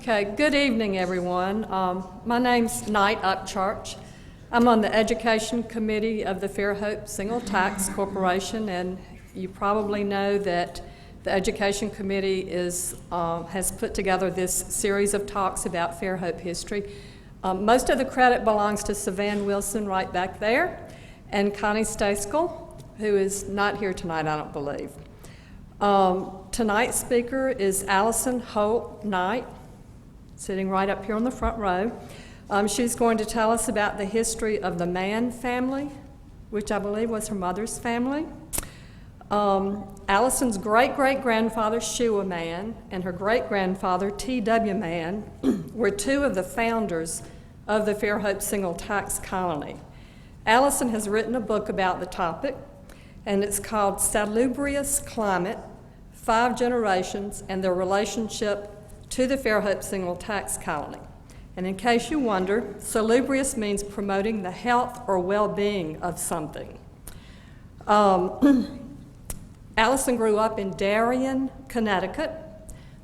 Okay, good evening, everyone. My name's Knight Upchurch. I'm on the Education Committee of the Fairhope Single Tax Corporation, and you probably know that the Education Committee has put together this series of talks about Fairhope history. Most of the credit belongs to Savan Wilson right back there, and Connie Staskell, who is not here tonight, I don't believe. Tonight's speaker is Alison Holt Knight, sitting right up here on the front row. She's going to tell us about the history of the Mann family, which I believe was her mother's family. Alison's great-great-grandfather, Shuah Mann, and her great-grandfather, T.W. Mann, were two of the founders of the Fairhope Single Tax Colony. Alison has written a book about the topic, and it's called Salubrious Climate, 5 Generations and Their Relationship to the Fairhope Single Tax Colony. And in case you wonder, salubrious means promoting the health or well-being of something. Alison grew up in Darien, Connecticut,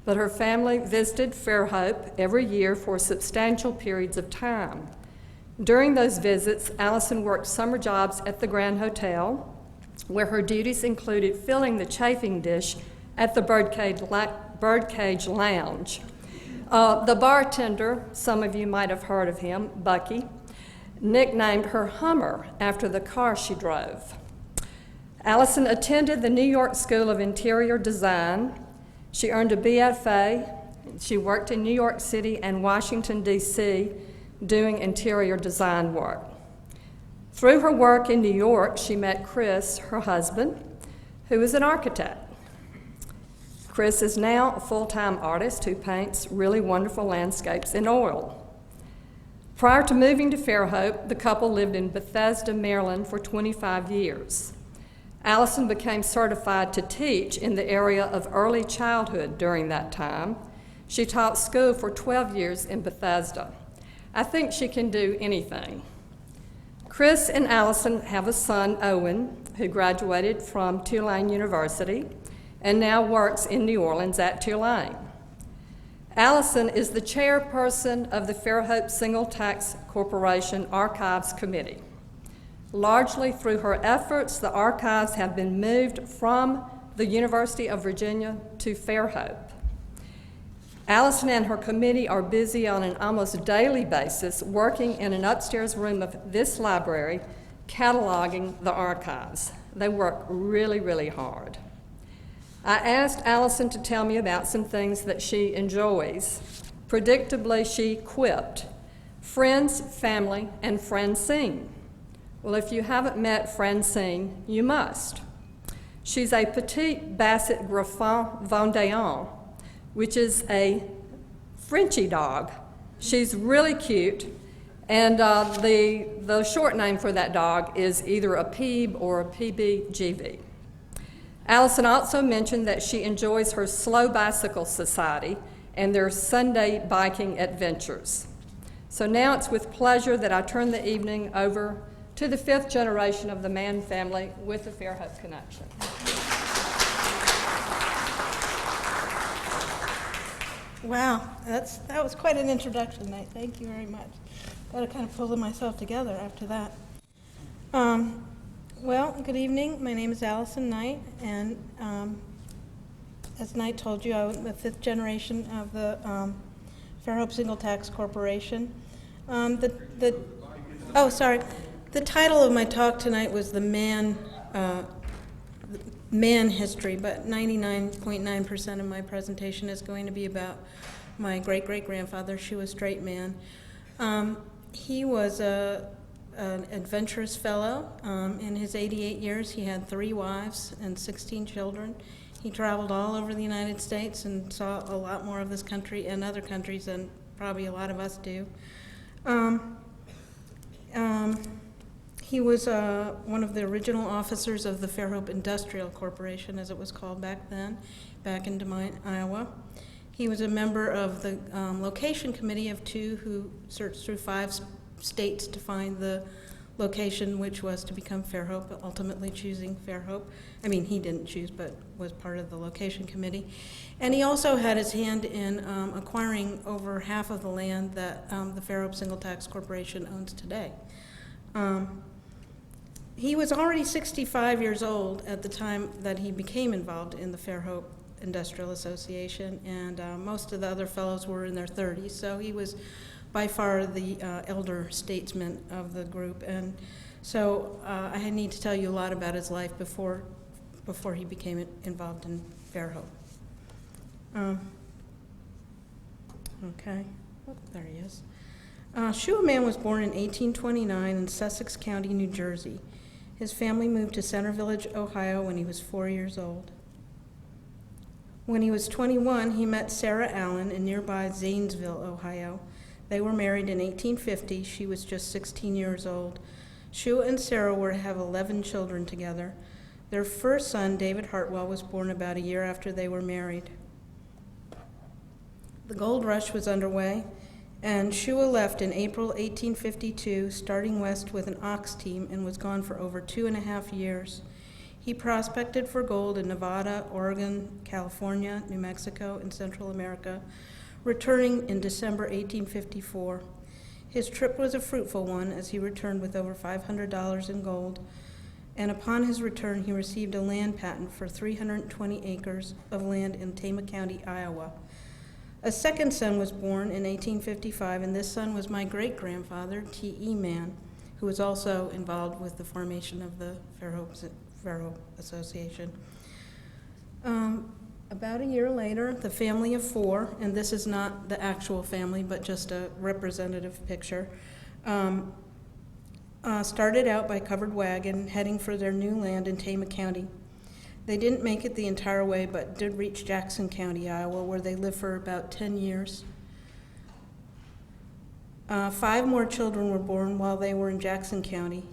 but her family visited Fairhope every year for substantial periods of time. During those visits, Alison worked summer jobs at the Grand Hotel, where her duties included filling the chafing dish at the Birdcage Lounge. The bartender, some of you might have heard of him, Bucky, nicknamed her Hummer after the car she drove. Alison attended the New York School of Interior Design. She earned a BFA. She worked in New York City and Washington, D.C., doing interior design work. Through her work in New York, she met Chris, her husband, who is an architect. Chris is now a full-time artist who paints really wonderful landscapes in oil. Prior to moving to Fairhope, the couple lived in Bethesda, Maryland for 25 years. Alison became certified to teach in the area of early childhood during that time. She taught school for 12 years in Bethesda. I think she can do anything. Chris and Alison have a son, Owen, who graduated from Tulane University and now works in New Orleans at Tulane. Alison is the chairperson of the Fairhope Single Tax Corporation Archives Committee. Largely through her efforts, the archives have been moved from the University of Virginia to Fairhope. Alison and her committee are busy on an almost daily basis working in an upstairs room of this library, cataloging the archives. They work really, really hard. I asked Alison to tell me about some things that she enjoys. Predictably, she quipped, "Friends, family, and Francine." Well, if you haven't met Francine, you must. She's a petite Basset Griffon Vendéen, which is a Frenchy dog. She's really cute, and the short name for that dog is either a Peeb or a PBGV. Alison also mentioned that she enjoys her Slow Bicycle Society and their Sunday biking adventures. So now it's with pleasure that I turn the evening over to the 5th generation of the Mann family with the Fairhope connection. Wow, that was quite an introduction, Knight. Thank you very much. Got to kind of pull myself together after that. Well, good evening. My name is Alison Knight, and as Knight told you, I'm the 5th generation of the Fairhope Single Tax Corporation. The title of my talk tonight was the Mann history, but 99.9% of my presentation is going to be about my great-great-grandfather, Shuah Straight Mann. He was an adventurous fellow. In his 88 years, he had 3 wives and 16 children. He traveled all over the United States and saw a lot more of this country and other countries than probably a lot of us do. He was one of the original officers of the Fairhope Industrial Corporation, as it was called back then, back in Des Moines, Iowa. He was a member of the location committee of 2 who searched through 5 states to find the location, which was to become Fairhope, ultimately choosing Fairhope. I mean, he didn't choose, but was part of the location committee. And he also had his hand in acquiring over half of the land that the Fairhope Single Tax Corporation owns today. He was already 65 years old at the time that he became involved in the Fairhope Industrial Association, and most of the other fellows were in their 30s, so he was by far the elder statesman of the group. And so I need to tell you a lot about his life before he became involved in Fairhope. Okay, oh, there he is. Shuah Mann was born in 1829 in Sussex County, New Jersey. His family moved to Center Village, Ohio when he was 4 years old. When he was 21, he met Sarah Allen in nearby Zanesville, Ohio. They were married in 1850. She was just 16 years old. Shuah and Sarah were to have 11 children together. Their first son, David Hartwell, was born about a year after they were married. The gold rush was underway, and Shuah left in April 1852, starting west with an ox team, and was gone for over 2.5 years. He prospected for gold in Nevada, Oregon, California, New Mexico, and Central America, returning in December 1854. His trip was a fruitful one, as he returned with over $500 in gold, and upon his return he received a land patent for 320 acres of land in Tama County, Iowa. A second son was born in 1855, and this son was my great-grandfather, T.E. Mann, who was also involved with the formation of the Fairhope Association. About a year later, the family of 4, and this is not the actual family, but just a representative picture, started out by covered wagon, heading for their new land in Tama County. They didn't make it the entire way, but did reach Jackson County, Iowa, where they lived for about 10 years. 5 more children were born while they were in Jackson County.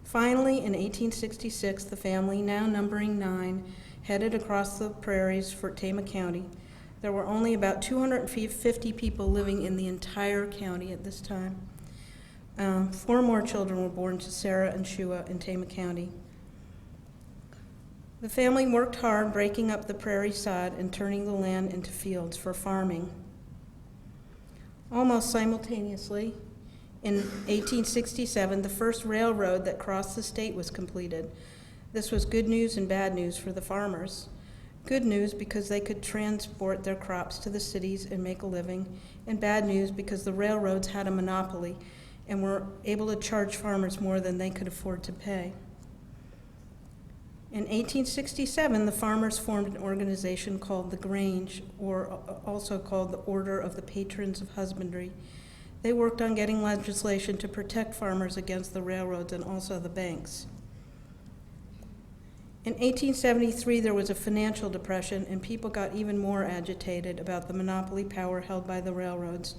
Finally, in 1866, the family, now numbering 9, headed across the prairies for Tama County. There were only about 250 people living in the entire county at this time. 4 more children were born to Sarah and Shuah in Tama County. The family worked hard, breaking up the prairie sod and turning the land into fields for farming. Almost simultaneously, in 1867, the first railroad that crossed the state was completed. This was good news and bad news for the farmers. Good news because they could transport their crops to the cities and make a living, and bad news because the railroads had a monopoly and were able to charge farmers more than they could afford to pay. In 1867, the farmers formed an organization called the Grange, or also called the Order of the Patrons of Husbandry. They worked on getting legislation to protect farmers against the railroads and also the banks. In 1873, there was a financial depression, and people got even more agitated about the monopoly power held by the railroads.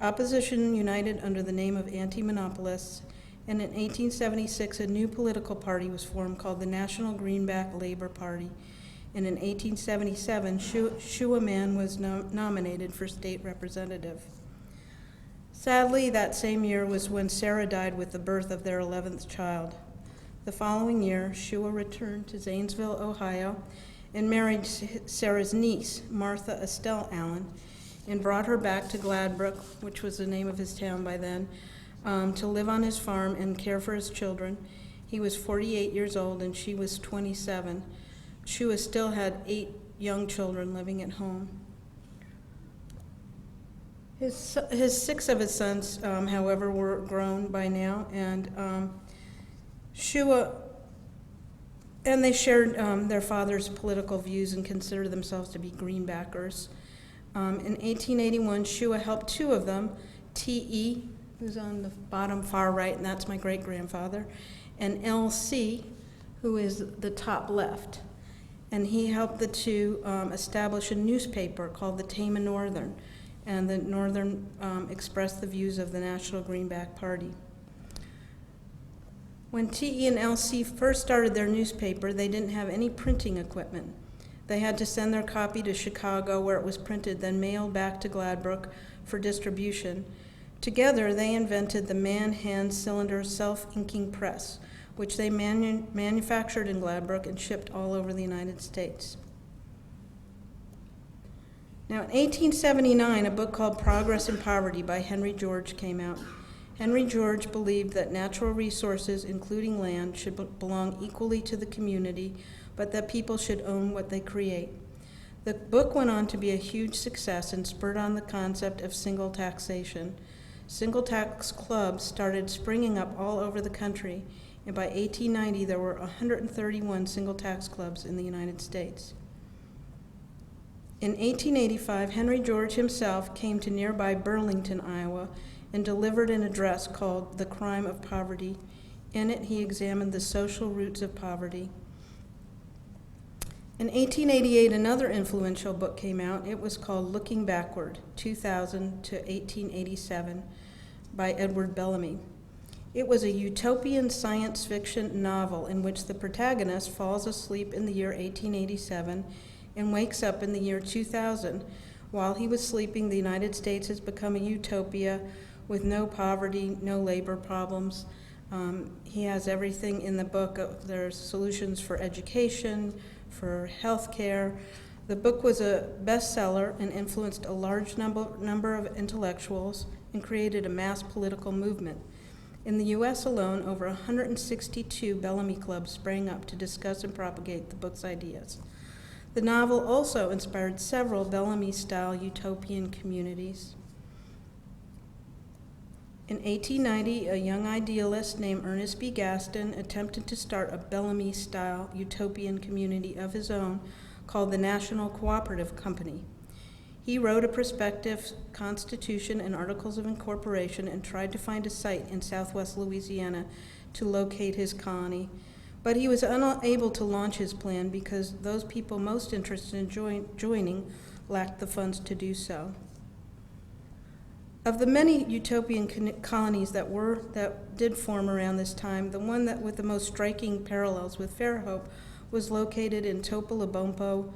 Opposition united under the name of anti-monopolists, and in 1876, a new political party was formed called the National Greenback Labor Party. And in 1877, Shuah Mann was nominated for state representative. Sadly, that same year was when Sarah died with the birth of their 11th child. The following year, Shuah returned to Zanesville, Ohio, and married Sarah's niece, Martha Estelle Allen, and brought her back to Gladbrook, which was the name of his town by then, to live on his farm and care for his children. He was 48 years old, and she was 27. Shuah still had 8 young children living at home. His 6 of his sons, however, were grown by now, and Shuah, and they shared their father's political views and considered themselves to be greenbackers. In 1881, Shuah helped 2 of them, T.E., who's on the bottom far right, and that's my great-grandfather, and L.C., who is the top left. And he helped the 2 establish a newspaper called the Tama Northern, and the Northern expressed the views of the National Greenback Party. When T.E. and L.C. first started their newspaper, they didn't have any printing equipment. They had to send their copy to Chicago, where it was printed, then mailed back to Gladbrook for distribution. Together, they invented the Mann hand cylinder self-inking press, which they manufactured in Gladbrook and shipped all over the United States. Now, in 1879, a book called Progress in Poverty by Henry George came out. Henry George believed that natural resources, including land, should belong equally to the community, but that people should own what they create. The book went on to be a huge success and spurred on the concept of single taxation. Single tax clubs started springing up all over the country, and by 1890 there were 131 single tax clubs in the United States. In 1885, Henry George himself came to nearby Burlington, Iowa, and delivered an address called The Crime of Poverty. In it, he examined the social roots of poverty. In 1888, another influential book came out. It was called Looking Backward, 2000 to 1887, by Edward Bellamy. It was a utopian science fiction novel in which the protagonist falls asleep in the year 1887 and wakes up in the year 2000. While he was sleeping, the United States has become a utopia with no poverty, no labor problems. He has everything in the book. There's solutions for education, for health care. The book was a bestseller and influenced a large number of intellectuals and created a mass political movement. In the U.S. alone, over 162 Bellamy clubs sprang up to discuss and propagate the book's ideas. The novel also inspired several Bellamy-style utopian communities. In 1890, a young idealist named Ernest B. Gaston attempted to start a Bellamy-style utopian community of his own called the National Cooperative Company. He wrote a prospective constitution and articles of incorporation and tried to find a site in southwest Louisiana to locate his colony. But he was unable to launch his plan because those people most interested in joining lacked the funds to do so. Of the many utopian colonies that did form around this time, the one that with the most striking parallels with Fairhope was located in Topolobampo,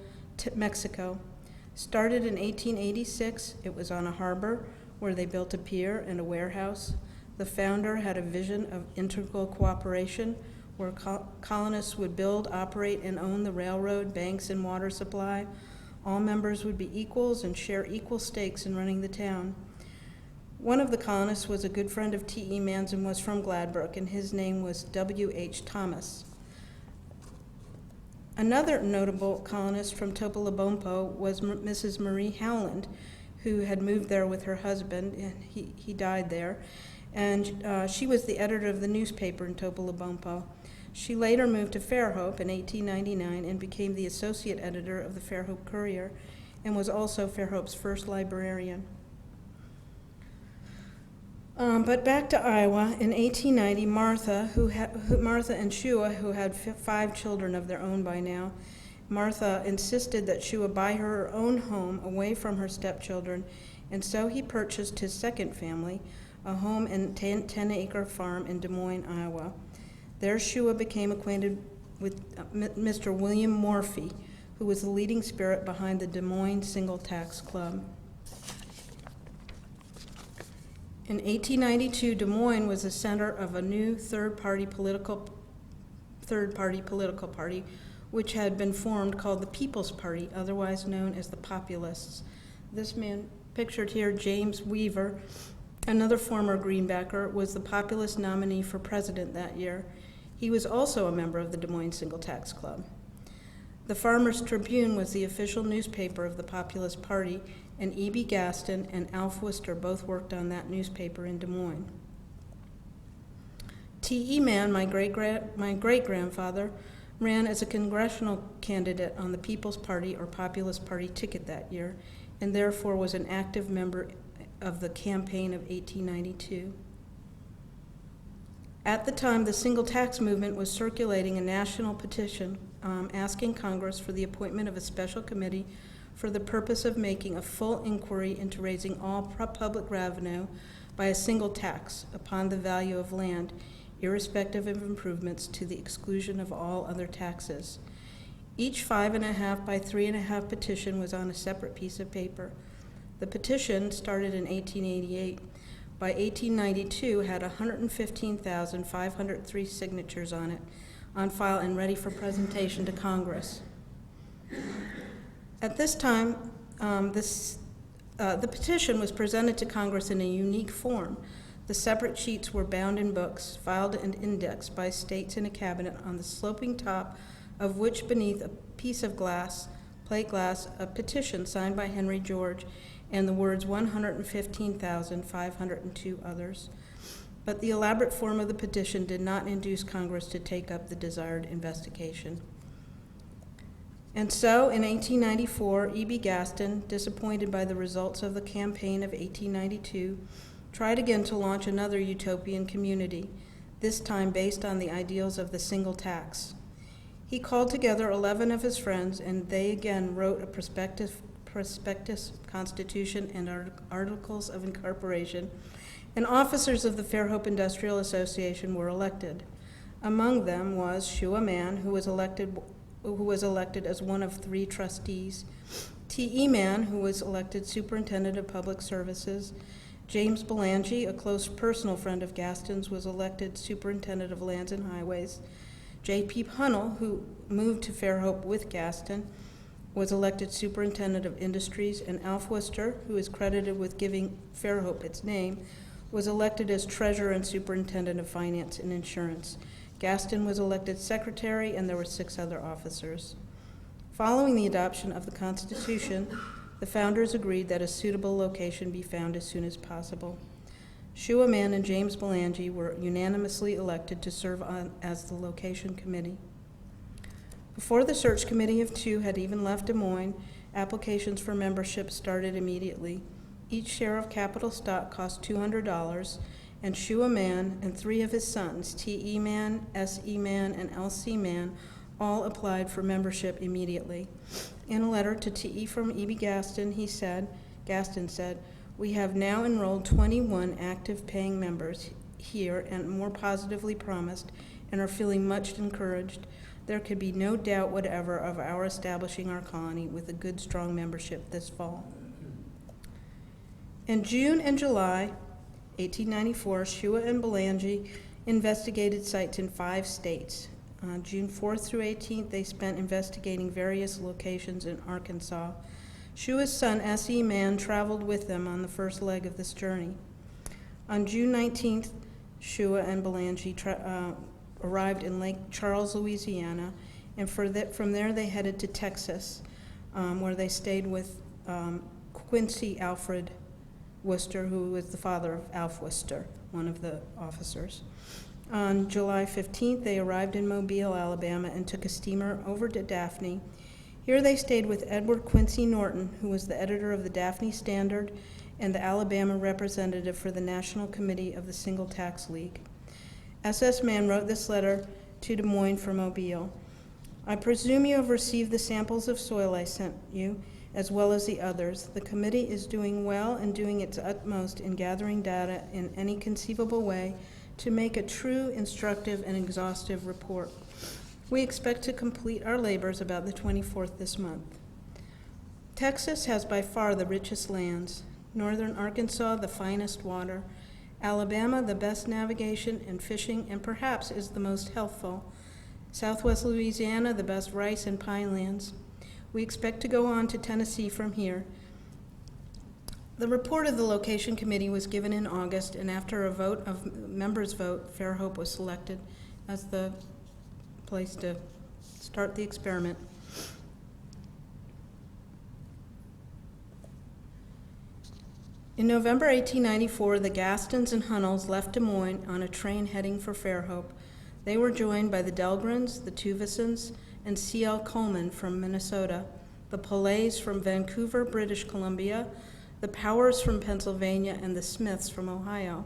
Mexico. Started in 1886, it was on a harbor where they built a pier and a warehouse. The founder had a vision of integral cooperation where colonists would build, operate, and own the railroad, banks, and water supply. All members would be equals and share equal stakes in running the town. One of the colonists was a good friend of T.E. Mann's and was from Gladbrook, and his name was W.H. Thomas. Another notable colonist from Topolobampo was Mrs. Marie Howland, who had moved there with her husband, and he died there. And she was the editor of the newspaper in Topolobampo. She later moved to Fairhope in 1899 and became the associate editor of the Fairhope Courier and was also Fairhope's first librarian. But back to Iowa, in 1890, Martha and Shuah, who had 5 children of their own by now, Martha insisted that Shuah buy her own home away from her stepchildren, and so he purchased his second family, a home and 10-acre farm in Des Moines, Iowa. There Shuah became acquainted with Mr. William Morphy, who was the leading spirit behind the Des Moines Single Tax Club. In 1892, Des Moines was the center of a new third-party political party, which had been formed called the People's Party, otherwise known as the Populists. This man, pictured here, James Weaver, another former Greenbacker, was the Populist nominee for president that year. He was also a member of the Des Moines Single Tax Club. The Farmers Tribune was the official newspaper of the Populist Party, and E.B. Gaston and Alf Worcester both worked on that newspaper in Des Moines. T.E. Mann, my great-grandfather, ran as a congressional candidate on the People's Party or Populist Party ticket that year, and therefore was an active member of the campaign of 1892. At the time, the single tax movement was circulating a national petition asking Congress for the appointment of a special committee for the purpose of making a full inquiry into raising all public revenue by a single tax upon the value of land, irrespective of improvements, to the exclusion of all other taxes. Each 5.5 by 3.5 petition was on a separate piece of paper. The petition started in 1888, by 1892 had 115,503 signatures on it, on file and ready for presentation to Congress. At this time, the petition was presented to Congress in a unique form. The separate sheets were bound in books, filed and indexed by states in a cabinet, on the sloping top of which, beneath a piece of glass, plate glass, a petition signed by Henry George, and the words 115,502 others. But the elaborate form of the petition did not induce Congress to take up the desired investigation. And so, in 1894, E.B. Gaston, disappointed by the results of the campaign of 1892, tried again to launch another utopian community, this time based on the ideals of the single tax. He called together 11 of his friends, and they again wrote a prospectus, constitution, and articles of incorporation, and officers of the Fairhope Industrial Association were elected. Among them was Shuah Mann, who was elected as one of 3 trustees, T.E. Mann, who was elected superintendent of public services, James Belangi, a close personal friend of Gaston's, was elected superintendent of lands and highways, J.P. Hunnell, who moved to Fairhope with Gaston, was elected superintendent of industries, and Alf Worcester, who is credited with giving Fairhope its name, was elected as treasurer and superintendent of finance and insurance. Gaston was elected secretary, and there were 6 other officers. Following the adoption of the Constitution, the founders agreed that a suitable location be found as soon as possible. Shuah Mann and James Belangi were unanimously elected to serve as the location committee. Before the search committee of 2 had even left Des Moines, applications for membership started immediately. Each share of capital stock cost $200, and Shuah Mann and 3 of his sons, T.E. Mann, S.E. Mann, and L.C. Mann, all applied for membership immediately. In a letter to T.E. from E.B. Gaston, Gaston said, "We have now enrolled 21 active paying members here, and more positively promised, and are feeling much encouraged. There could be no doubt whatever of our establishing our colony with a good, strong membership this fall." In June and July 1894, Shuah and Belangi investigated sites in 5 states. On June 4th through 18th, they spent investigating various locations in Arkansas. Shuah's son, S.E. Mann, traveled with them on the first leg of this journey. On June 19th, Shuah and Belangi arrived in Lake Charles, Louisiana, and from there they headed to Texas, where they stayed with Quincy Alfred Worcester, who was the father of Alf Worcester, one of the officers. On July 15th, they arrived in Mobile, Alabama, and took a steamer over to Daphne. Here they stayed with Edward Quincy Norton, who was the editor of the Daphne Standard and the Alabama representative for the National Committee of the Single Tax League. S.S. Mann wrote this letter to Des Moines from Mobile. "I presume you have received the samples of soil I sent you, as well as the others. The committee is doing well and doing its utmost in gathering data in any conceivable way to make a true, instructive, and exhaustive report. We expect to complete our labors about the 24th this month. Texas has by far the richest lands, northern Arkansas the finest water, Alabama the best navigation and fishing and perhaps is the most healthful, southwest Louisiana the best rice and pine lands. We expect to go on to Tennessee from here." The report of the location committee was given in August, and after a members' vote, Fairhope was selected as the place to start the experiment. In November 1894, the Gastons and Hunnells left Des Moines on a train heading for Fairhope. They were joined by the Dahlgrens, the Tuvisons, and C.L. Coleman from Minnesota, the Pollays from Vancouver, British Columbia, the Powers from Pennsylvania, and the Smiths from Ohio.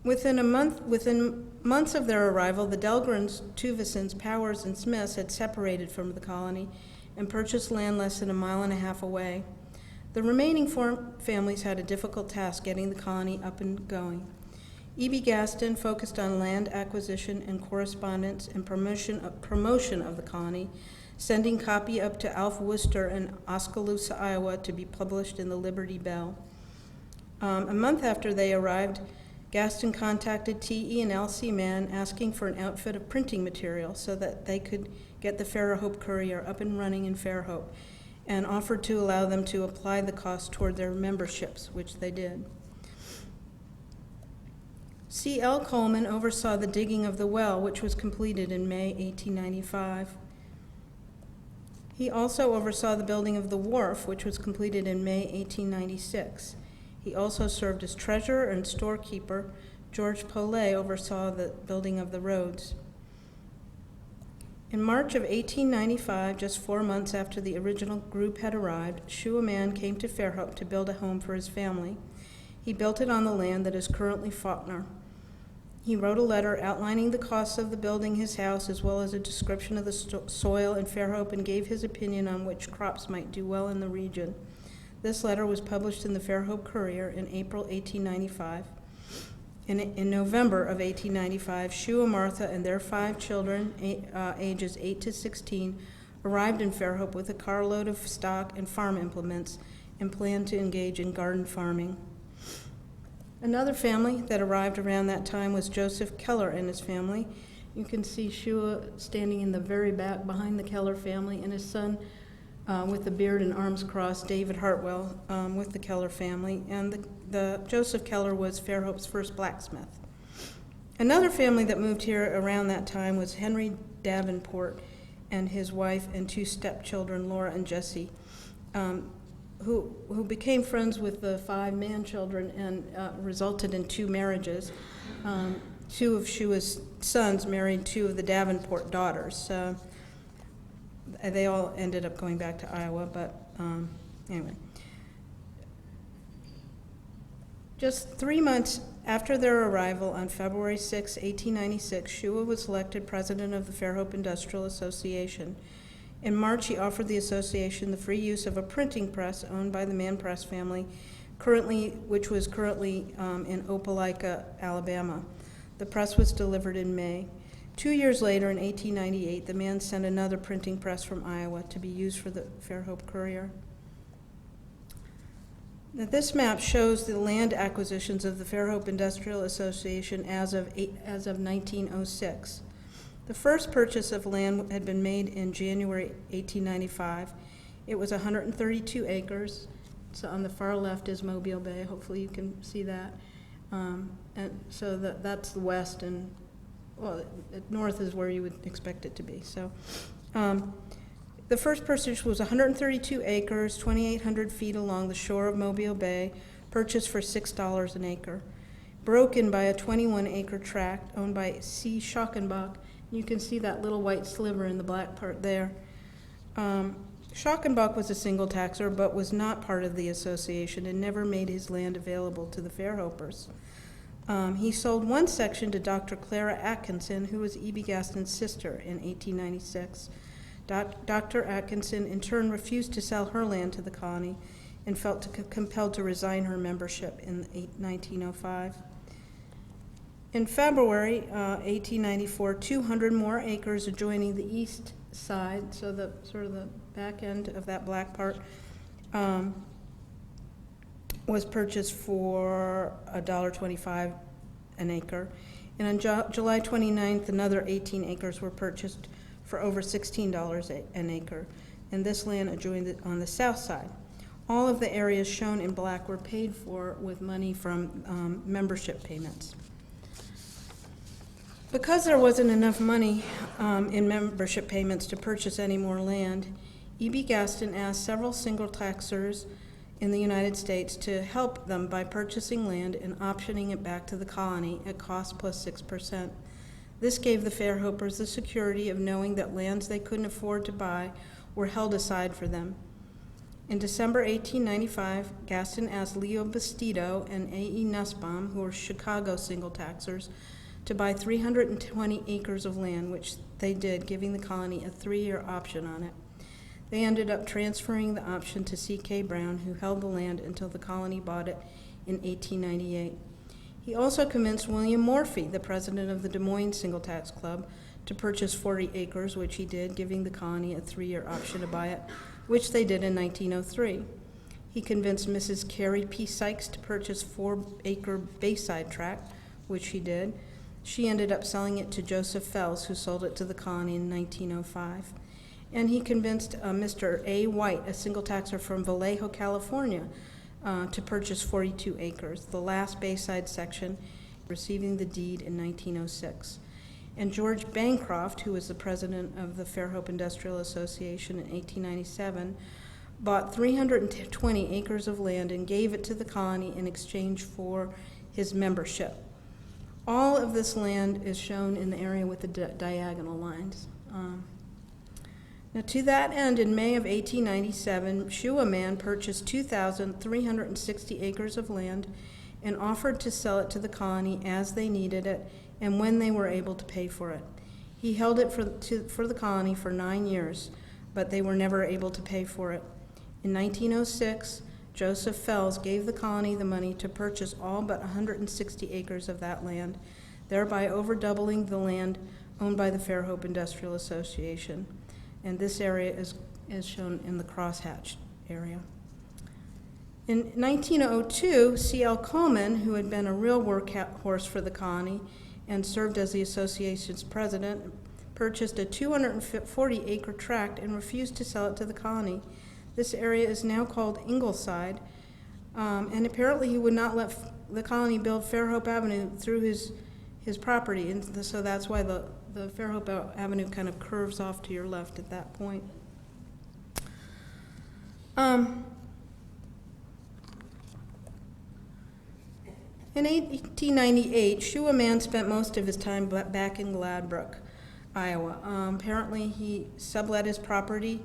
Within months of their arrival, the Dahlgrens, Tuvisons, Powers, and Smiths had separated from the colony and purchased land less than 1.5 miles away. The remaining 4 families had a difficult task getting the colony up and going. E.B. Gaston focused on land acquisition and correspondence and promotion of the colony. sending copy up to Alf Worcester in Oskaloosa, Iowa, to be published in the Liberty Bell. A month after they arrived, Gaston contacted T.E. and L.C. Mann asking for an outfit of printing material so that they could get the Fairhope Courier up and running in Fairhope, and offered to allow them to apply the cost toward their memberships, which they did. C.L. Coleman oversaw the digging of the well, which was completed in May 1895. He also oversaw the building of the wharf, which was completed in May 1896. He also served as treasurer and storekeeper. George Paulet oversaw the building of the roads. In March of 1895, just 4 months after the original group had arrived, Shuah Mann came to Fairhope to build a home for his family. He built it on the land that is currently Faulkner. He wrote a letter outlining the costs of the building his house, as well as a description of the soil in Fairhope, and gave his opinion on which crops might do well in the region. This letter was published in the Fairhope Courier in April 1895. In November of 1895, Shuah, Martha, and their 5 children, ages 8 to 16, arrived in Fairhope with a carload of stock and farm implements and planned to engage in garden farming. Another family that arrived around that time was Joseph Keller and his family. You can see Shuah standing in the very back behind the Keller family, and his son with the beard and arms crossed, David Hartwell, with the Keller family. And the Joseph Keller was Fairhope's first blacksmith. Another family that moved here around that time was Henry Davenport and his wife and 2 stepchildren, Laura and Jesse, who became friends with the 5 man-children and resulted in 2 marriages. 2 of Shuah's sons married 2 of the Davenport daughters. They all ended up going back to Iowa, but anyway. Just 3 months after their arrival on February 6, 1896, Shuah was elected president of the Fairhope Industrial Association. In March, he offered the association the free use of a printing press owned by the Mann Press family, which was currently in Opelika, Alabama. The press was delivered in May. 2 years later, in 1898, the Manns sent another printing press from Iowa to be used for the Fairhope Courier. Now, this map shows the land acquisitions of the Fairhope Industrial Association as of 1906. The first purchase of land had been made in January 1895. It was 132 acres. So on the far left is Mobile Bay. Hopefully you can see that. And so that's the west, and well, north is where you would expect it to be. So the first purchase was 132 acres, 2,800 feet along the shore of Mobile Bay, purchased for $6 an acre. Broken by a 21-acre tract owned by C. Schockenbach. You can see that little white sliver in the black part there. Schockenbach was a single taxer, but was not part of the association and never made his land available to the Fairhopers. He sold one section to Dr. Clara Atkinson, who was E.B. Gaston's sister, in 1896. Dr. Atkinson, in turn, refused to sell her land to the colony and felt compelled to resign her membership in 1905. In February 1894, 200 more acres adjoining the east side, so the sort of the back end of that black part, was purchased for $1.25 an acre. And on July 29th, another 18 acres were purchased for over $16 an acre. And this land adjoined on the south side. All of the areas shown in black were paid for with money from membership payments. Because there wasn't enough money in membership payments to purchase any more land, E.B. Gaston asked several single taxers in the United States to help them by purchasing land and optioning it back to the colony at cost plus 6%. This gave the Fairhopers the security of knowing that lands they couldn't afford to buy were held aside for them. In December 1895, Gaston asked Leo Bastido and A.E. Nussbaum, who were Chicago single taxers, to buy 320 acres of land, which they did, giving the colony a 3-year option on it. They ended up transferring the option to C.K. Brown, who held the land until the colony bought it in 1898. He also convinced William Morphy, the president of the Des Moines Single Tax Club, to purchase 40 acres, which he did, giving the colony a 3-year option to buy it, which they did in 1903. He convinced Mrs. Carrie P. Sykes to purchase 4-acre Bayside tract, which he did. She ended up selling it to Joseph Fells, who sold it to the colony in 1905. And he convinced Mr. A. White, a single taxer from Vallejo, California, to purchase 42 acres, the last Bayside section, receiving the deed in 1906. And George Bancroft, who was the president of the Fairhope Industrial Association in 1897, bought 320 acres of land and gave it to the colony in exchange for his membership. All of this land is shown in the area with the diagonal lines. Now, to that end, in May of 1897, Shuah Mann purchased 2,360 acres of land and offered to sell it to the colony as they needed it and when they were able to pay for it. He held it for the colony for 9 years, but they were never able to pay for it. In 1906, Joseph Fells gave the colony the money to purchase all but 160 acres of that land, thereby overdoubling the land owned by the Fairhope Industrial Association. And this area is shown in the crosshatched area. In 1902, C.L. Coleman, who had been a real workhorse for the colony and served as the association's president, purchased a 240-acre tract and refused to sell it to the colony. This area is now called Ingleside, and apparently he would not let the colony build Fairhope Avenue through his property, and so that's why the Fairhope Avenue kind of curves off to your left at that point. In 1898, Shuah Mann spent most of his time back in Gladbrook, Iowa. Apparently he sublet his property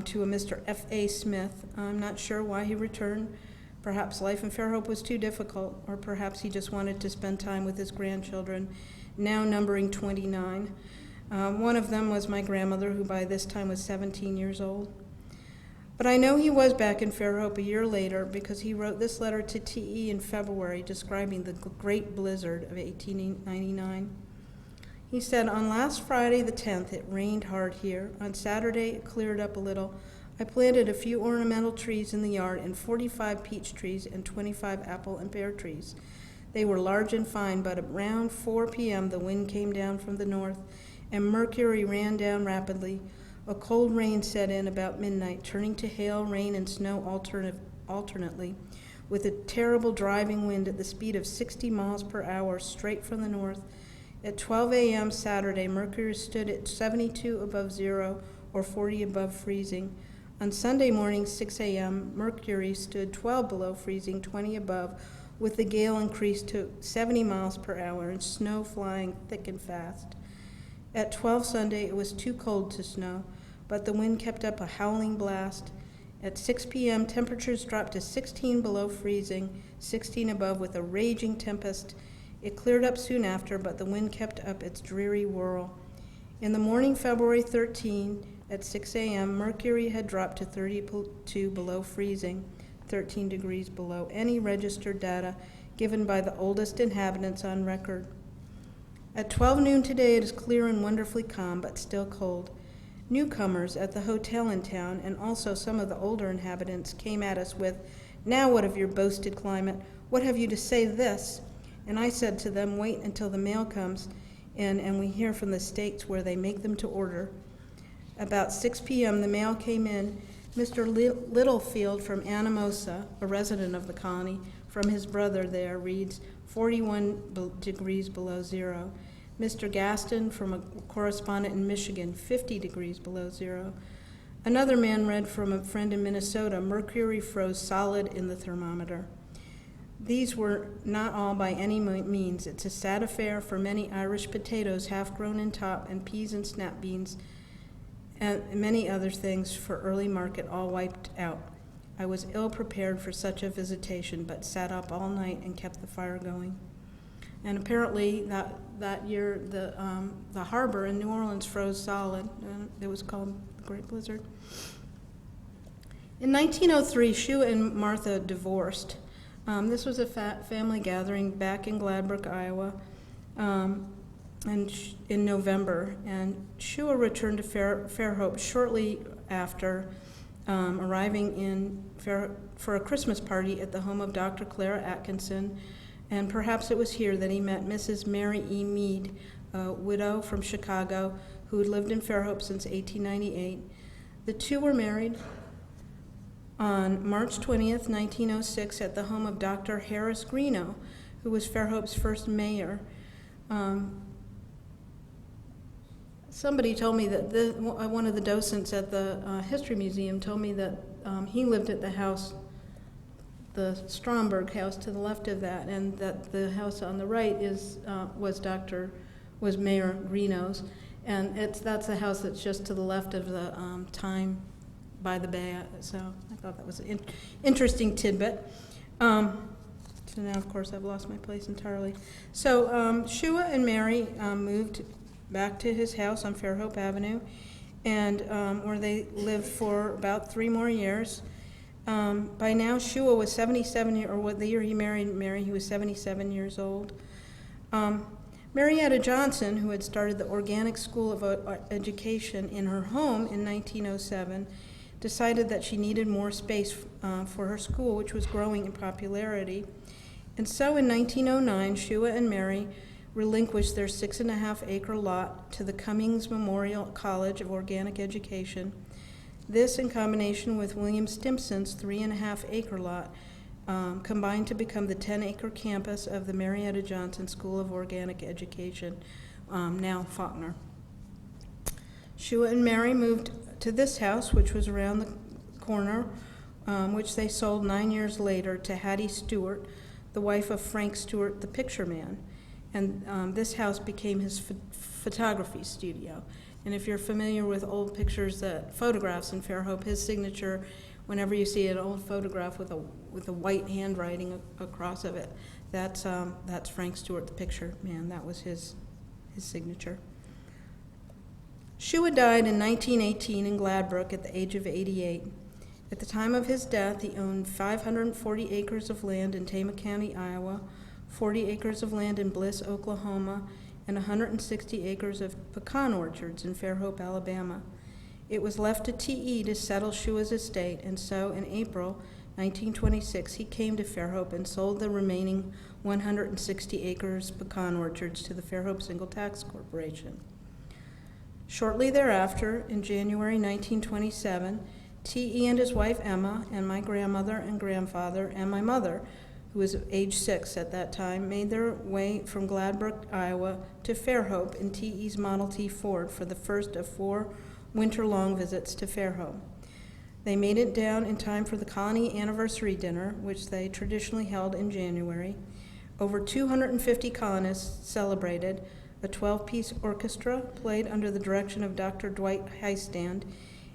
to a Mr. F.A. Smith. I'm not sure why he returned. Perhaps life in Fairhope was too difficult, or perhaps he just wanted to spend time with his grandchildren, now numbering 29. One of them was my grandmother, who by this time was 17 years old. But I know he was back in Fairhope a year later because he wrote this letter to T.E. in February describing the great blizzard of 1899. He said, "On last Friday the 10th, it rained hard here. On Saturday, it cleared up a little. I planted a few ornamental trees in the yard and 45 peach trees and 25 apple and pear trees. They were large and fine, but around 4 p.m. the wind came down from the north and mercury ran down rapidly. A cold rain set in about midnight, turning to hail, rain, and snow alternately, with a terrible driving wind at the speed of 60 miles per hour straight from the north. At 12 a.m. Saturday, mercury stood at 72 above zero, or 40 above freezing. On Sunday morning, 6 a.m., mercury stood 12 below freezing, 20 above, with the gale increased to 70 miles per hour and snow flying thick and fast. At 12 Sunday, it was too cold to snow, but the wind kept up a howling blast. At 6 p.m., temperatures dropped to 16 below freezing, 16 above, with a raging tempest. It cleared up soon after, but the wind kept up its dreary whirl. In the morning, February 13, at 6 a.m., mercury had dropped to 32 below freezing, 13 degrees below any registered data given by the oldest inhabitants on record. At 12 noon today, it is clear and wonderfully calm, but still cold. Newcomers at the hotel in town, and also some of the older inhabitants, came at us with, "Now what of your boasted climate? What have you to say to this?" And I said to them, "Wait until the mail comes in and we hear from the states where they make them to order." About 6 p.m., the mail came in. Mr. Littlefield from Anamosa, a resident of the colony, from his brother there, reads 41 degrees below zero. Mr. Gaston, from a correspondent in Michigan, 50 degrees below zero. Another man read from a friend in Minnesota, mercury froze solid in the thermometer. These were not all by any means. It's a sad affair for many Irish potatoes half grown in top, and peas and snap beans, and many other things for early market all wiped out. I was ill prepared for such a visitation, but sat up all night and kept the fire going. And apparently that year, the harbor in New Orleans froze solid. It was called the Great Blizzard. In 1903, Shuah and Martha divorced. This was a family gathering back in Gladbrook, Iowa. in November, and Shuah returned to Fairhope shortly after arriving for a Christmas party at the home of Dr. Clara Atkinson, and perhaps it was here that he met Mrs. Mary E. Mead, a widow from Chicago who had lived in Fairhope since 1898. The two were married on March 20th, 1906, at the home of Dr. Harris Greeno, who was Fairhope's first mayor. Somebody told me that one of the docents at the History Museum told me that he lived at the house, the Stromberg house to the left of that, and that the house on the right was Mayor Greeno's, and that's the house that's just to the left of the Time by the Bay. So I thought that was an interesting tidbit. So now, of course, I've lost my place entirely. So Shuah and Mary moved back to his house on Fairhope Avenue, and where they lived for about 3 more years. By now, Shuah was 77, or what the year he married Mary, he was 77 years old. Marietta Johnson, who had started the Organic School of Education in her home in 1907, decided that she needed more space for her school, which was growing in popularity. And so in 1909, Shuah and Mary relinquished their 6.5-acre lot to the Cummings Memorial College of Organic Education. This, in combination with William Stimpson's 3.5-acre lot, combined to become the 10-acre campus of the Marietta Johnson School of Organic Education, now Faulkner. Shuah and Mary moved to this house, which was around the corner, which they sold 9 years later to Hattie Stewart, the wife of Frank Stewart, the picture man. And this house became his photography studio. And if you're familiar with old photographs in Fairhope, his signature, whenever you see an old photograph with a white handwriting across of it, that's Frank Stewart, the picture man. That was his signature. Shuah died in 1918 in Gladbrook at the age of 88. At the time of his death, he owned 540 acres of land in Tama County, Iowa, 40 acres of land in Bliss, Oklahoma, and 160 acres of pecan orchards in Fairhope, Alabama. It was left to T.E. to settle Shuah's estate, and so in April 1926, he came to Fairhope and sold the remaining 160 acres pecan orchards to the Fairhope Single Tax Corporation. Shortly thereafter, in January 1927, T.E. and his wife Emma, and my grandmother and grandfather, and my mother, who was age 6 at that time, made their way from Gladbrook, Iowa, to Fairhope in T.E.'s Model T Ford for the first of 4 winter-long visits to Fairhope. They made it down in time for the Colony Anniversary Dinner, which they traditionally held in January. Over 250 colonists celebrated. A 12-piece orchestra played under the direction of Dr. Dwight Heistand.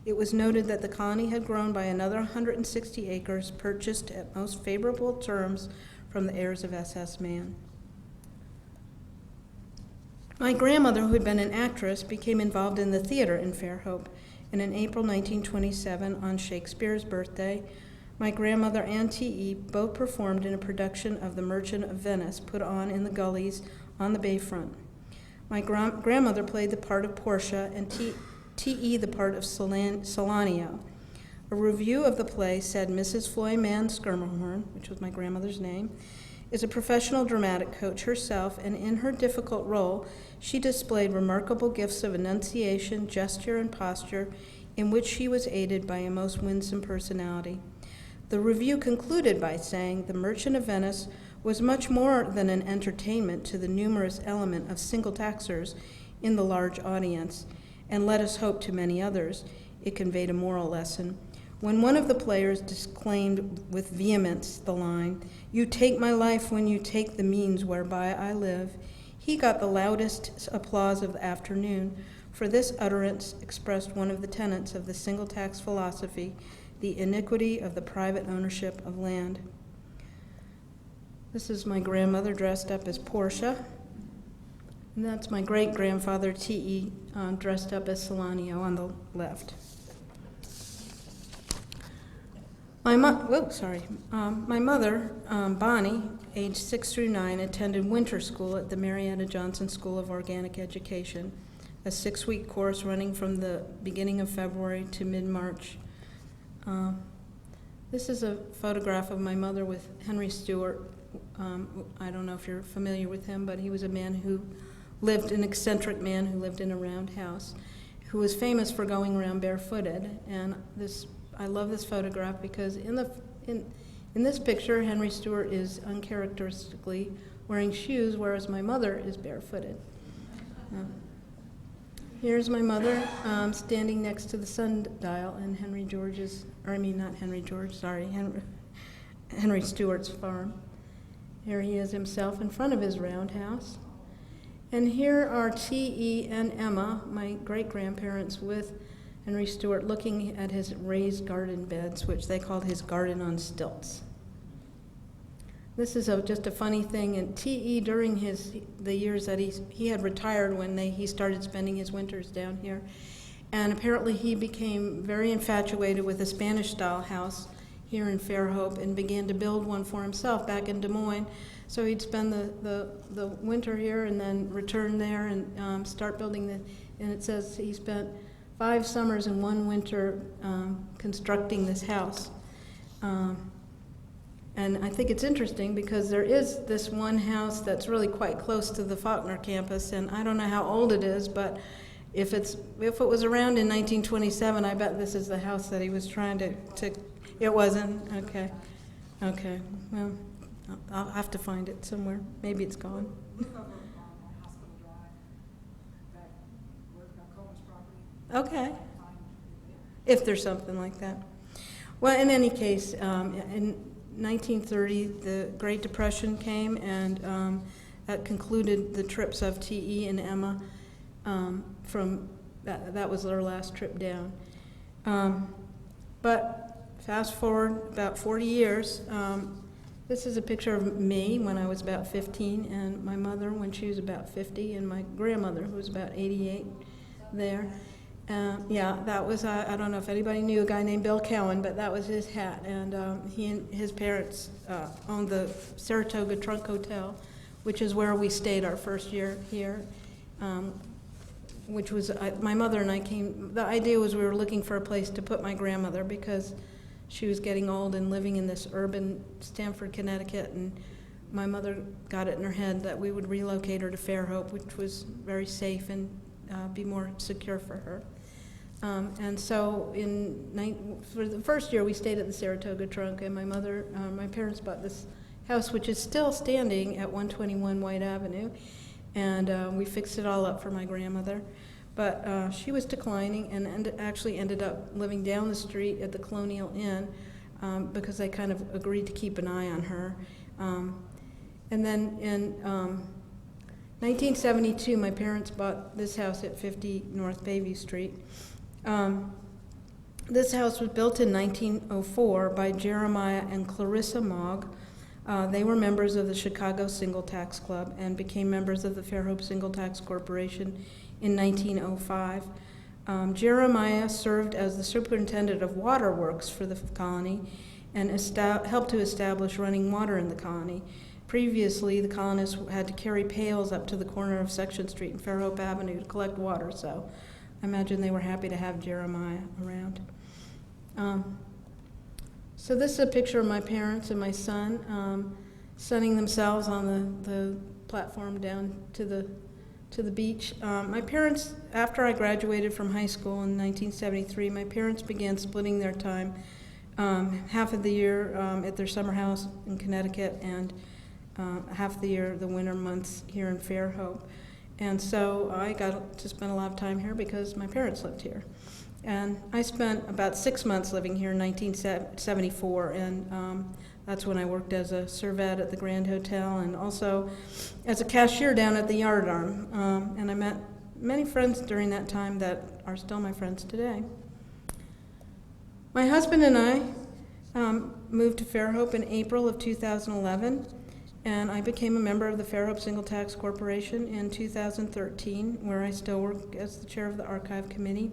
It was noted that the colony had grown by another 160 acres, purchased at most favorable terms from the heirs of S.S. Mann. My grandmother, who had been an actress, became involved in the theater in Fairhope, and in April 1927, on Shakespeare's birthday, my grandmother and T.E. both performed in a production of The Merchant of Venice, put on in the gullies on the bayfront. My grandmother played the part of Portia, and T.E. the part of Salanio. A review of the play said Mrs. Floy Mann Skirmahorn, which was my grandmother's name, is a professional dramatic coach herself, and in her difficult role, she displayed remarkable gifts of enunciation, gesture, and posture, in which she was aided by a most winsome personality. The review concluded by saying The Merchant of Venice was much more than an entertainment to the numerous element of single taxers in the large audience, and let us hope to many others. It conveyed a moral lesson. When one of the players disclaimed with vehemence the line, "You take my life when you take the means whereby I live," he got the loudest applause of the afternoon, for this utterance expressed one of the tenets of the single tax philosophy, the iniquity of the private ownership of land. This is my grandmother dressed up as Portia, and that's my great-grandfather T.E. Dressed up as Salanio on the left. My mother, Bonnie, aged 6 through 9, attended winter school at the Marietta Johnson School of Organic Education, a 6-week course running from the beginning of February to mid-March. This is a photograph of my mother with Henry Stewart. I don't know if you're familiar with him, but he was a man who lived, an eccentric man who lived in a roundhouse, who was famous for going around barefooted. And I love this photograph because in this picture, Henry Stewart is uncharacteristically wearing shoes, whereas my mother is barefooted. Here's my mother standing next to the sundial in Henry Stewart's farm. Here he is himself in front of his roundhouse. And here are T.E. and Emma, my great-grandparents, with Henry Stewart looking at his raised garden beds, which they called his garden on stilts. This is just a funny thing. And T.E., during the years that he had retired when he started spending his winters down here, and apparently he became very infatuated with a Spanish-style house here in Fairhope and began to build one for himself back in Des Moines. So he'd spend the winter here and then return there and start building and it says he spent 5 summers and 1 winter constructing this house. And I think it's interesting because there is this one house that's really quite close to the Faulkner campus, and I don't know how old it is, but if it was around in 1927, I bet this is the house that he was trying to it wasn't? Okay. Okay. Well, I'll have to find it somewhere. Maybe it's gone. Okay. If there's something like that. Well, in any case, in 1930, the Great Depression came, and that concluded the trips of T.E. and Emma. From that was their last trip down. But fast forward about 40 years. This is a picture of me when I was about 15, and my mother when she was about 50, and my grandmother who was about 88 there. Yeah, that was, I don't know if anybody knew a guy named Bill Cowan, but that was his hat. And he and his parents owned the Saratoga Trunk Hotel, which is where we stayed our first year here, which was, my mother and I came, the idea was we were looking for a place to put my grandmother because she was getting old and living in this urban Stamford, Connecticut, and my mother got it in her head that we would relocate her to Fairhope, which was very safe and be more secure for her. And so for the first year we stayed at the Saratoga Trunk, and my parents bought this house which is still standing at 121 White Avenue, and we fixed it all up for my grandmother. But she was declining and actually ended up living down the street at the Colonial Inn because they kind of agreed to keep an eye on her. And then in 1972, my parents bought this house at 50 North Bayview Street. This house was built in 1904 by Jeremiah and Clarissa Mogg. They were members of the Chicago Single Tax Club and became members of the Fairhope Single Tax Corporation in 1905. Jeremiah served as the superintendent of waterworks for the colony and helped to establish running water in the colony. Previously, the colonists had to carry pails up to the corner of Section Street and Fairhope Avenue to collect water, so I imagine they were happy to have Jeremiah around. So this is a picture of my parents and my son sunning themselves on the platform down to the beach. My parents, after I graduated from high school in 1973, my parents began splitting their time half of the year at their summer house in Connecticut and half the year, the winter months, here in Fairhope. And so I got to spend a lot of time here because my parents lived here. And I spent about 6 months living here in 1974, and that's when I worked as a servette at the Grand Hotel and also as a cashier down at the Yardarm. And I met many friends during that time that are still my friends today. My husband and I moved to Fairhope in April of 2011, and I became a member of the Fairhope Single Tax Corporation in 2013, where I still work as the chair of the archive committee.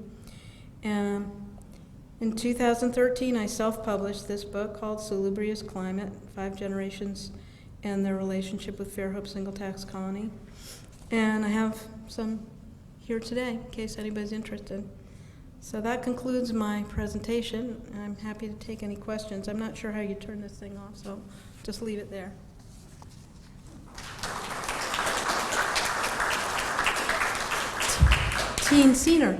In 2013, I self-published this book called Salubrious Climate, 5 Generations and Their Relationship with Fairhope Single Tax Colony. And I have some here today, in case anybody's interested. So that concludes my presentation. I'm happy to take any questions. I'm not sure how you turn this thing off, so just leave it there. Teen Senior.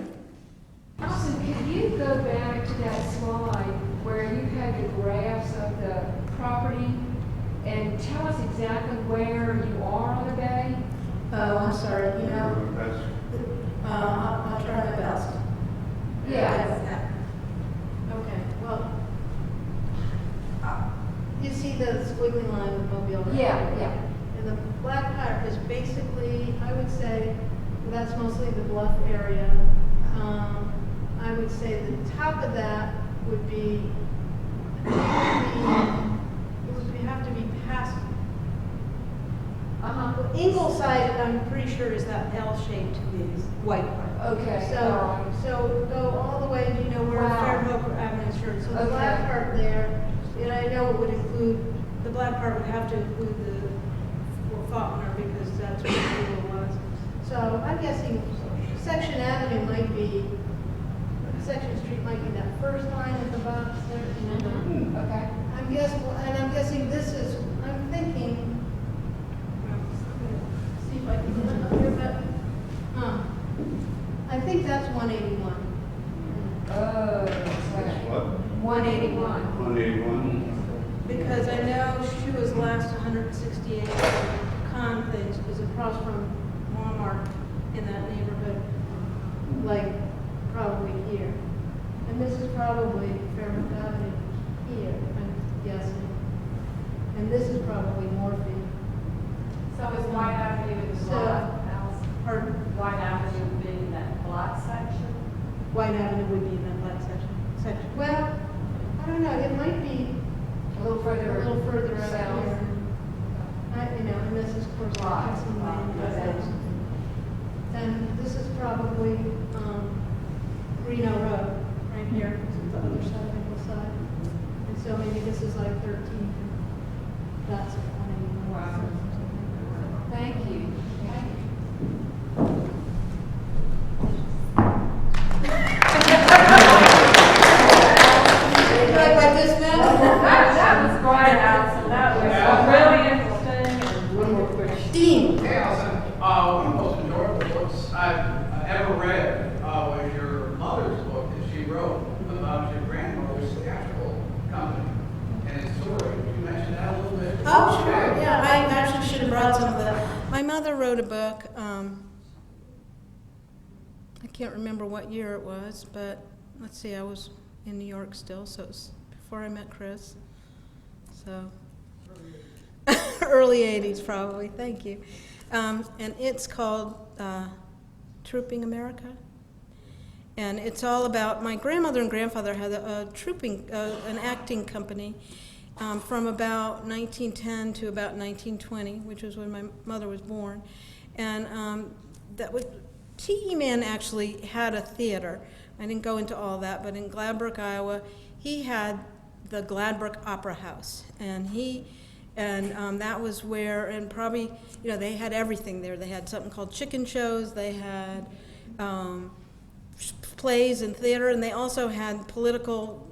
Alison, can you go back to that slide where you had the graphs of the property and tell us exactly where you are on the bay? Oh, I'm sorry, you know, I'll try my best. Yeah. Okay, well, you see the squiggly line with Mobile? Right? Yeah. And the black part is basically, I would say, that's mostly the bluff area. I would say the top of that would be, it would have to be past. Ingleside, I'm pretty sure, is that L-shaped white part. Okay. So go all the way, do you know where Fairhope Avenue is? So the Okay. black part there, and I know it would include, the black part would have to include the Faulkner because that's where the school was. So I'm guessing Section Avenue might be, Section Street might be that first line at the box there. Okay. I'm guessing this is, I'm thinking, see if I can get it up here, but, I think that's 181. What? 181. 181. Because I know Shuah's last 168 con things was across from Walmart in that neighborhood, like probably here. And this is probably Fairhope Avenue here, I'm guessing. And this is probably Morphine. So is White Avenue in the So- black house? Pardon? White Avenue would be in that black section? White Avenue would be in that black section. Well, I don't know, it might be A little further. a little further out south. here. And this is, of course, Right. Alison Lane. Okay. And this is probably Reno Road, right here, this is the other side, Ingleside. And so maybe this is like 13, that's 181. Wow. Thank you. Like this now? That was great, Alison. That was really interesting. One more question. Dean. Hey, Alison, one of the most enjoyable books I've ever read was your mother's book that she wrote about your grandmother's theatrical company and its story. Could you mention that a little bit? Oh, sure, yeah, I actually should have brought some of that. My mother wrote a book, I can't remember what year it was, but let's see, I was in New York still, so it was before I met Chris. So, early 80s probably, thank you. And it's called Trooping America. And it's all about, my grandmother and grandfather had an acting company from about 1910 to about 1920, which was when my mother was born. And T.E. Mann actually had a theater. I didn't go into all that, but in Gladbrook, Iowa, he had the Gladbrook Opera House. And that was where, and probably, they had everything there. They had something called chicken shows, they had plays and theater, and they also had political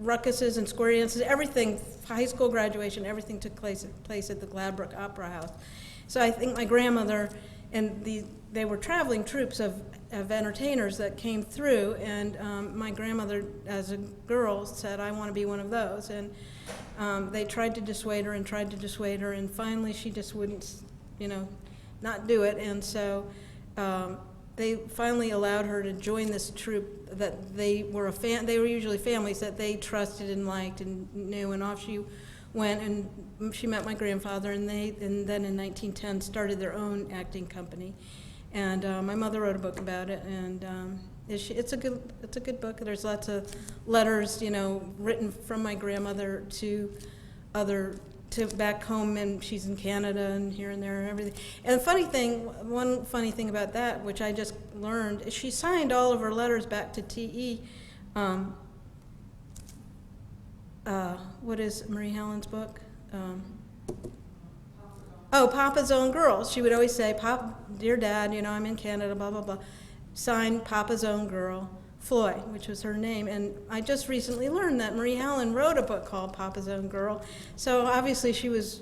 ruckuses and square dances, everything, high school graduation, everything took place at the Gladbrook Opera House. So I think my grandmother and they were traveling troops of entertainers that came through, and my grandmother, as a girl, said, I want to be one of those. And they tried to dissuade her, and finally she just wouldn't, not do it. And so they finally allowed her to join this troupe that they were usually families that they trusted and liked and knew, and off she went, and she met my grandfather, and then in 1910 started their own acting company. And my mother wrote a book about it, and it's a good book. There's lots of letters, written from my grandmother to back home, and she's in Canada and here and there and everything. And one funny thing about that, which I just learned, is she signed all of her letters back to T.E. what is Marie Helen's book? Oh, Papa's Own Girl. She would always say, Dear Dad, you know, I'm in Canada, blah, blah, blah. Signed Papa's Own Girl, Floy, which was her name. And I just recently learned that Marie Helen wrote a book called Papa's Own Girl. So obviously she was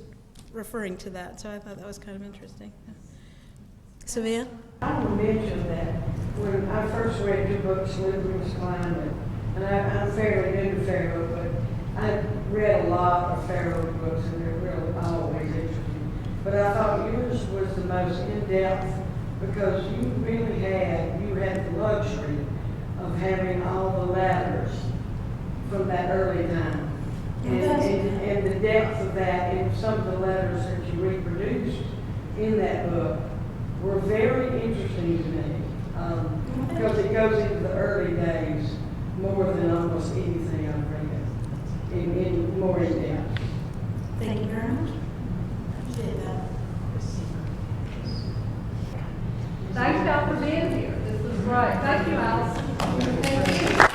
referring to that. So I thought that was kind of interesting. Savannah? I want to mention that when I first read your book, Salubrious Climate, and I'm fairly new to Fairhope, but I read a lot of Fairhope books, and they're really always interesting. But I thought yours was the most in-depth because you really had the luxury of having all the letters from that early time. And the depth of that in some of the letters that you reproduced in that book were very interesting to me because it goes into the early days more than almost anything I've read, in more in depth. Thank you very much. Thanks y'all for being here. This was great. Thank you, Alison. Thank you.